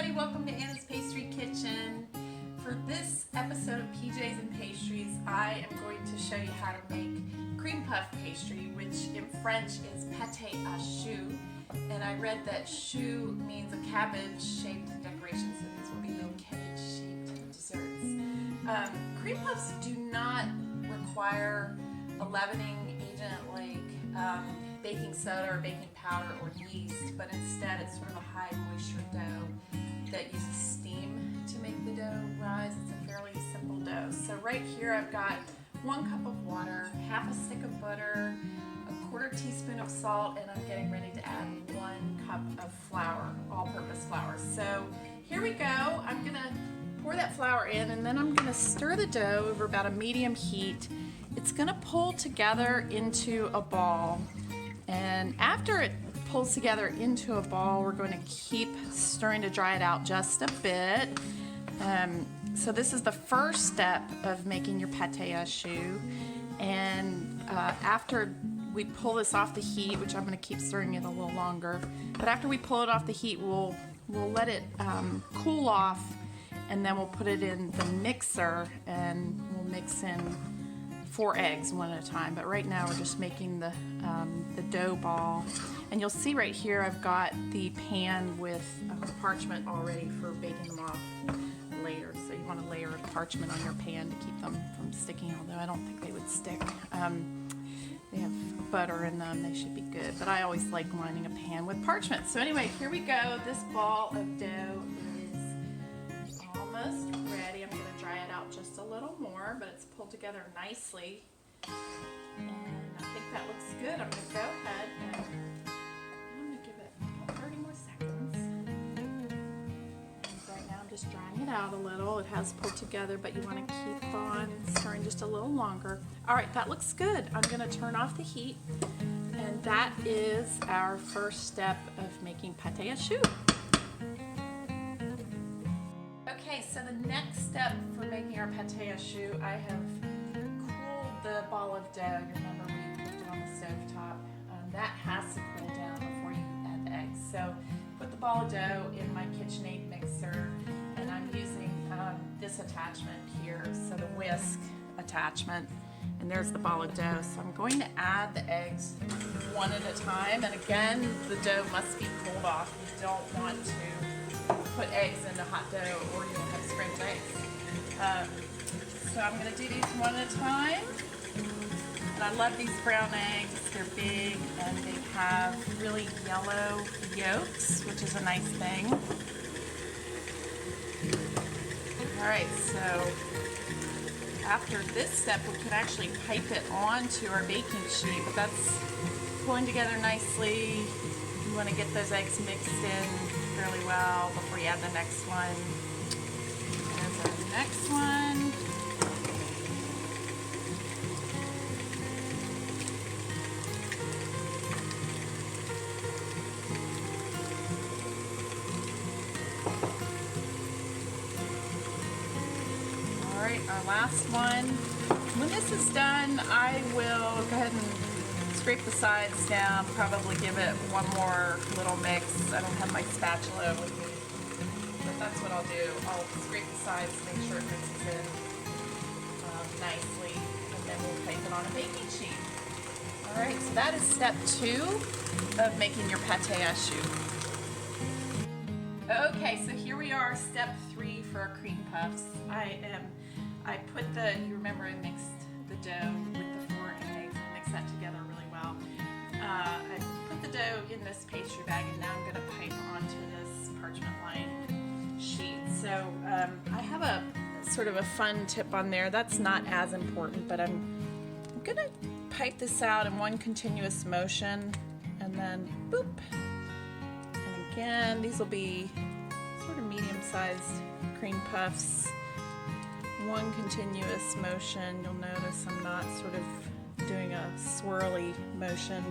everybody, welcome to Anna's Pastry Kitchen. For this episode of PJs and Pastries, I am going to show you how to make cream puff pastry, which in French is pate à choux. And I read that choux means a cabbage-shaped decoration, so these will be little cabbage-shaped desserts. Cream puffs do not require a leavening agent like baking soda or baking powder or yeast, but instead it's sort of a high moisture dough that uses steam to make the dough rise. It's a fairly simple dough. So right here I've got 1 cup of water, half a stick of butter, a 1/4 teaspoon of salt, and I'm getting ready to add 1 cup of flour, all-purpose flour. So here we go. I'm gonna pour that flour in, and then I'm gonna stir the dough over about a medium heat. It's gonna pull together into a ball. And after it pulls together into a ball, we're going to keep stirring to dry it out just a bit. So this is the first step of making your pate à choux. And after we pull this off the heat, which I'm going to keep stirring it a little longer, but after we pull it off the heat, we'll let it cool off, and then we'll put it in the mixer and we'll mix in 4 eggs one at a time. But right now we're just making the dough ball, and you'll see right here I've got the pan with parchment already for baking them off later. So you want a layer of parchment on your pan to keep them from sticking, although I don't think they would stick. They have butter in them, they should be good, but I always like lining a pan with parchment. So anyway, here we go. This ball of dough is almost ready. I'm going to dry it out just a little more, but it's pulled together nicely, and I think that looks good. I'm going to go ahead and I'm going to give it about 30 more seconds. And right now I'm just drying it out a little. It has pulled together, but you want to keep on stirring just a little longer. All right, that looks good. I'm going to turn off the heat, and that is our first step of making pate à choux. Okay, so the next step for making our pate à choux, I have cooled the ball of dough. You remember we put it on the stove top. That has to cool down before you add the eggs. So put the ball of dough in my KitchenAid mixer, and I'm using this attachment here, so the whisk attachment, and there's the ball of dough. So I'm going to add the eggs one at a time, and again, the dough must be cooled off. You don't want to put eggs into hot dough or you'll have scrambled eggs. So I'm going to do these one at a time. And I love these brown eggs. They're big and they have really yellow yolks, which is a nice thing. Alright, so after this step we can actually pipe it onto our baking sheet, but that's pulling together nicely. You want to get those eggs mixed in fairly well before you add the next one. There's our next one. All right, our last one. When this is done, I will go ahead and scrape the sides down, probably give it one more little mix. I don't have my spatula with me, but that's what I'll do. I'll scrape the sides to make sure it mixes in nicely, and then we'll pipe it on a baking sheet. Alright, so that is step 2 of making your pate à choux. Okay, so here we are, step 3 for our cream puffs. I put you remember I mixed the dough with the 4 eggs, and mixed that together really well. I put the dough in this pastry bag, and now I'm going to pipe onto this parchment lined sheet. So I have a sort of a fun tip on there. That's not as important, but I'm going to pipe this out in one continuous motion, and then boop. And again, these will be sort of medium-sized cream puffs. One continuous motion. You'll notice I'm not sort of doing a swirly motion.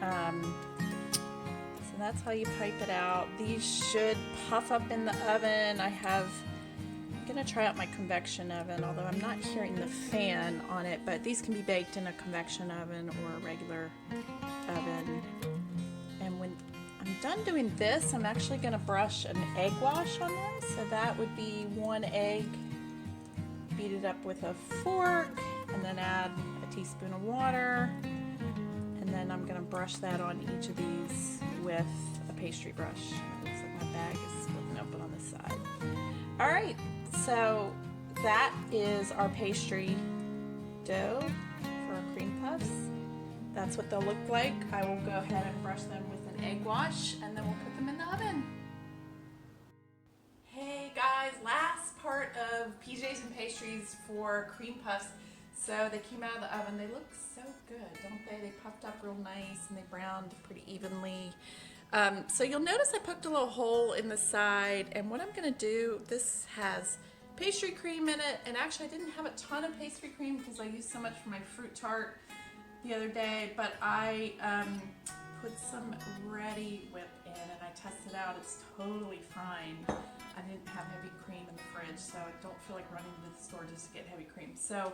So that's how you pipe it out. These should puff up in the oven. I'm going to try out my convection oven, although I'm not hearing the fan on it, but these can be baked in a convection oven or a regular oven. And when I'm done doing this. I'm actually going to brush an egg wash on them. So that would be 1 egg, beat it up with a fork, and then add a teaspoon of water. And then I'm going to brush that on each of these with a pastry brush. It looks like my bag is splitting open on this side. All right, so that is our pastry dough for our cream puffs. That's what they'll look like. I will go ahead and brush them with an egg wash, and then we'll put them in the oven. Hey guys, last part of PJs and pastries for cream puffs. So they came out of the oven. They look so good, don't they? They puffed up real nice and they browned pretty evenly. So you'll notice I poked a little hole in the side, and what I'm gonna do, this has pastry cream in it, and actually I didn't have a ton of pastry cream because I used so much for my fruit tart the other day, but I put some redi-whip in and I tested out. It's totally fine. I didn't have heavy cream in the fridge, so I don't feel like running to the store just to get heavy cream. So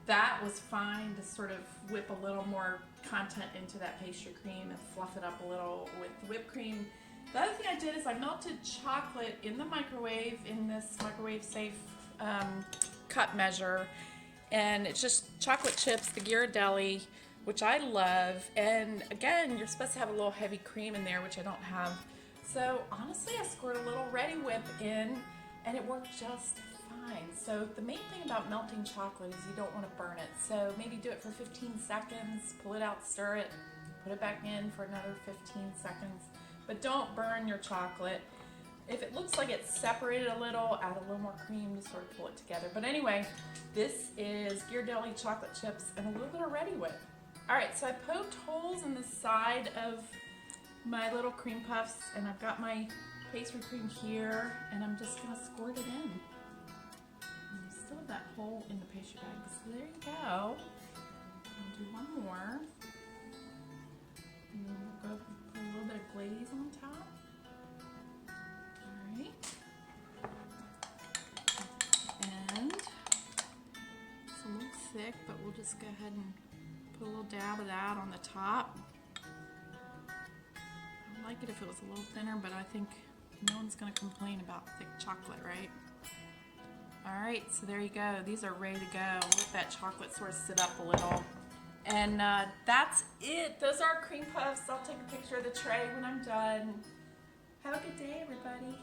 that was fine to sort of whip a little more content into that pastry cream and fluff it up a little with the whipped cream. The other thing I did is I melted chocolate in the microwave in this microwave safe cup measure, and it's just chocolate chips, the Ghirardelli, which I love, and again, you're supposed to have a little heavy cream in there, which I don't have. So honestly, I squirt a little redi-whip in, and it worked just fine. So the main thing about melting chocolate is you don't want to burn it. So maybe do it for 15 seconds, pull it out, stir it, put it back in for another 15 seconds. But don't burn your chocolate. If it looks like it's separated a little, add a little more cream to sort of pull it together. But anyway, this is Ghirardelli chocolate chips and a little bit of redi-whip. All right, so I poked holes in the side of my little cream puffs, and I've got my pastry cream here, and I'm just gonna squirt it in. And I still have that hole in the pastry bag, so there you go. I'll do one more. And then we'll go put a little bit of glaze on top. All right. And it's a little thick, but we'll just go ahead and put a little dab of that on the top. I'd like it if it was a little thinner, but I think no one's going to complain about thick chocolate, right? All right, so there you go. These are ready to go. Let that chocolate sort of sit up a little. And that's it. Those are cream puffs. I'll take a picture of the tray when I'm done. Have a good day, everybody.